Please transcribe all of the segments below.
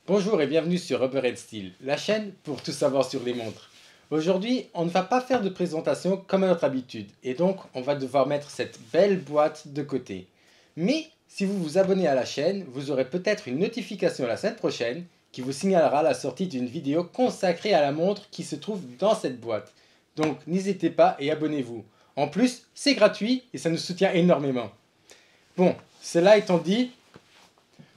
Bonjour et bienvenue sur Rubber & Steel, la chaîne pour tout savoir sur les montres. Aujourd'hui, on ne va pas faire de présentation comme à notre habitude, et donc on va devoir mettre cette belle boîte de côté. Mais si vous vous abonnez à la chaîne, vous aurez peut-être une notification la semaine prochaine qui vous signalera la sortie d'une vidéo consacrée à la montre qui se trouve dans cette boîte. Donc n'hésitez pas et abonnez-vous. En plus, c'est gratuit et ça nous soutient énormément. Bon, cela étant dit,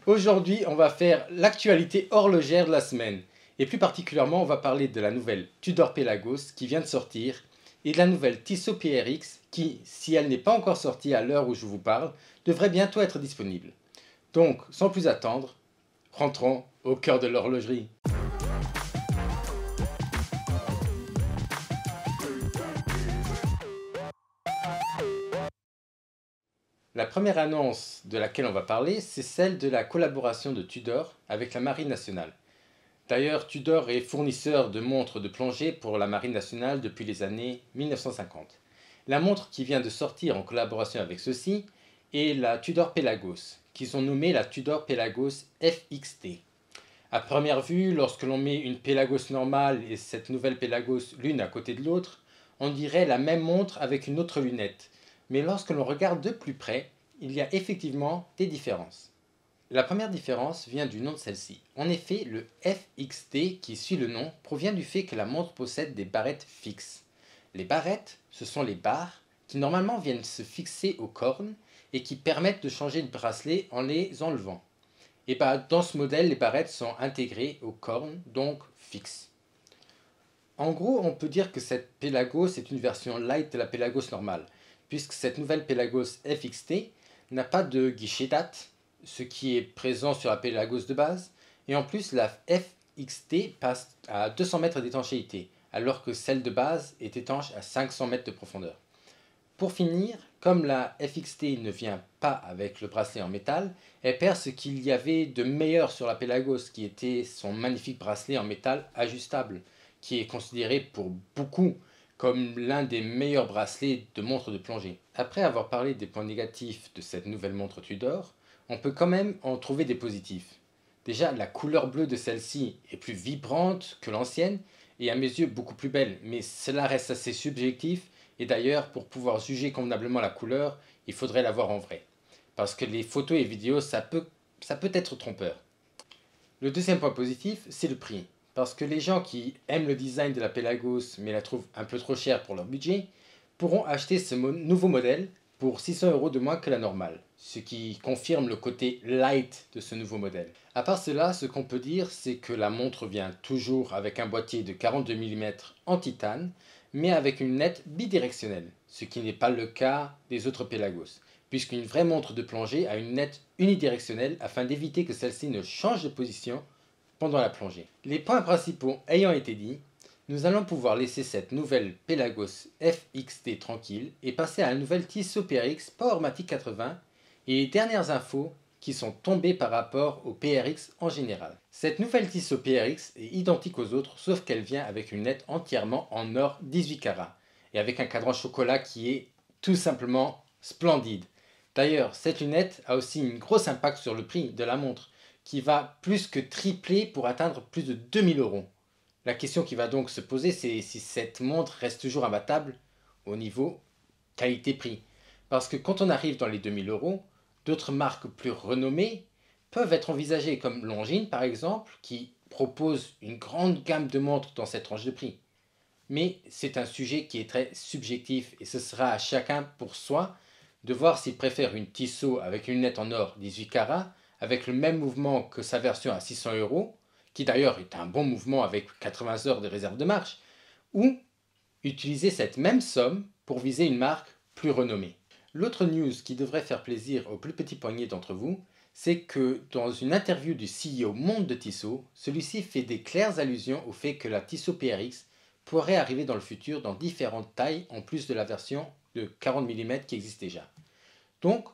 aujourd'hui, on va faire l'actualité horlogère de la semaine. Et plus particulièrement, on va parler de la nouvelle Tudor Pelagos qui vient de sortir et de la nouvelle Tissot PRX qui, si elle n'est pas encore sortie à l'heure où je vous parle, devrait bientôt être disponible. Donc, sans plus attendre, rentrons au cœur de l'horlogerie. La première annonce de laquelle on va parler, c'est celle de la collaboration de Tudor avec la Marine nationale. D'ailleurs, Tudor est fournisseur de montres de plongée pour la Marine nationale depuis les années 1950. La montre qui vient de sortir en collaboration avec ceux-ci est la Tudor Pelagos, qu'ils ont nommée la Tudor Pelagos FXT. À première vue, lorsque l'on met une Pelagos normale et cette nouvelle Pelagos l'une à côté de l'autre, on dirait la même montre avec une autre lunette. Mais lorsque l'on regarde de plus près, il y a effectivement des différences. La première différence vient du nom de celle-ci. En effet, le FXT qui suit le nom provient du fait que la montre possède des barrettes fixes. Les barrettes, ce sont les barres qui normalement viennent se fixer aux cornes et qui permettent de changer de bracelet en les enlevant. Et dans ce modèle, les barrettes sont intégrées aux cornes, donc fixes. En gros, on peut dire que cette Pelagos est une version light de la Pelagos normale, puisque cette nouvelle Pelagos FXT n'a pas de guichet date, ce qui est présent sur la Pelagos de base, et en plus la FXT passe à 200 mètres d'étanchéité, alors que celle de base est étanche à 500 mètres de profondeur. Pour finir, comme la FXT ne vient pas avec le bracelet en métal, elle perd ce qu'il y avait de meilleur sur la Pelagos, qui était son magnifique bracelet en métal ajustable, qui est considéré pour beaucoup comme l'un des meilleurs bracelets de montre de plongée. Après avoir parlé des points négatifs de cette nouvelle montre Tudor, on peut quand même en trouver des positifs. Déjà, la couleur bleue de celle-ci est plus vibrante que l'ancienne et à mes yeux beaucoup plus belle, mais cela reste assez subjectif et d'ailleurs, pour pouvoir juger convenablement la couleur, il faudrait la voir en vrai. Parce que les photos et vidéos, ça peut être trompeur. Le deuxième point positif, c'est le prix. Parce que les gens qui aiment le design de la Pelagos mais la trouvent un peu trop chère pour leur budget, pourront acheter ce nouveau modèle pour 600 € de moins que la normale, ce qui confirme le côté light de ce nouveau modèle. À part cela, ce qu'on peut dire, c'est que la montre vient toujours avec un boîtier de 42 mm en titane, mais avec une lunette bidirectionnelle, ce qui n'est pas le cas des autres Pelagos, puisqu'une vraie montre de plongée a une lunette unidirectionnelle afin d'éviter que celle-ci ne change de position pendant la plongée. Les points principaux ayant été dits, nous allons pouvoir laisser cette nouvelle Pelagos FXT tranquille et passer à la nouvelle Tissot PRX Powermatic 80 et les dernières infos qui sont tombées par rapport au PRX en général. Cette nouvelle Tissot PRX est identique aux autres sauf qu'elle vient avec une lunette entièrement en or 18 carats et avec un cadran chocolat qui est tout simplement splendide. D'ailleurs, cette lunette a aussi une grosse impact sur le prix de la montre qui va plus que tripler pour atteindre plus de 2000 €. La question qui va donc se poser, c'est si cette montre reste toujours imbattable au niveau qualité-prix. Parce que quand on arrive dans les 2000 €, d'autres marques plus renommées peuvent être envisagées comme Longines par exemple, qui propose une grande gamme de montres dans cette tranche de prix. Mais c'est un sujet qui est très subjectif et ce sera à chacun pour soi de voir s'il préfère une Tissot avec une lunette en or 18 carats, avec le même mouvement que sa version à 600 €, qui d'ailleurs est un bon mouvement avec 80 heures de réserve de marche, ou utiliser cette même somme pour viser une marque plus renommée. L'autre news qui devrait faire plaisir aux plus petits poignets d'entre vous, c'est que dans une interview du CEO Monde de Tissot, celui-ci fait des claires allusions au fait que la Tissot PRX pourrait arriver dans le futur dans différentes tailles en plus de la version de 40 mm qui existe déjà. Donc,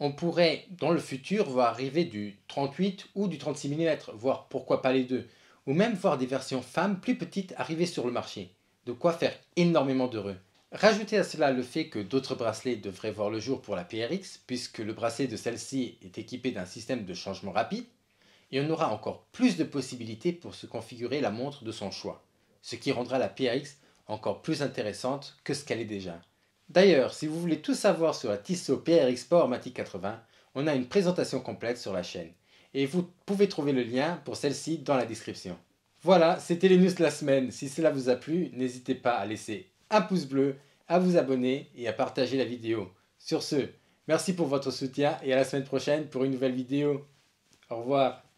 on pourrait dans le futur voir arriver du 38 ou du 36 mm, voire pourquoi pas les deux, ou même voir des versions femmes plus petites arriver sur le marché. De quoi faire énormément d'heureux. Rajoutez à cela le fait que d'autres bracelets devraient voir le jour pour la PRX, puisque le bracelet de celle-ci est équipé d'un système de changement rapide, et on aura encore plus de possibilités pour se configurer la montre de son choix, ce qui rendra la PRX encore plus intéressante que ce qu'elle est déjà. D'ailleurs, si vous voulez tout savoir sur la Tissot PRX Powermatic 80, on a une présentation complète sur la chaîne, et vous pouvez trouver le lien pour celle-ci dans la description. Voilà, c'était les news de la semaine. Si cela vous a plu, n'hésitez pas à laisser un pouce bleu, à vous abonner et à partager la vidéo. Sur ce, merci pour votre soutien et à la semaine prochaine pour une nouvelle vidéo. Au revoir.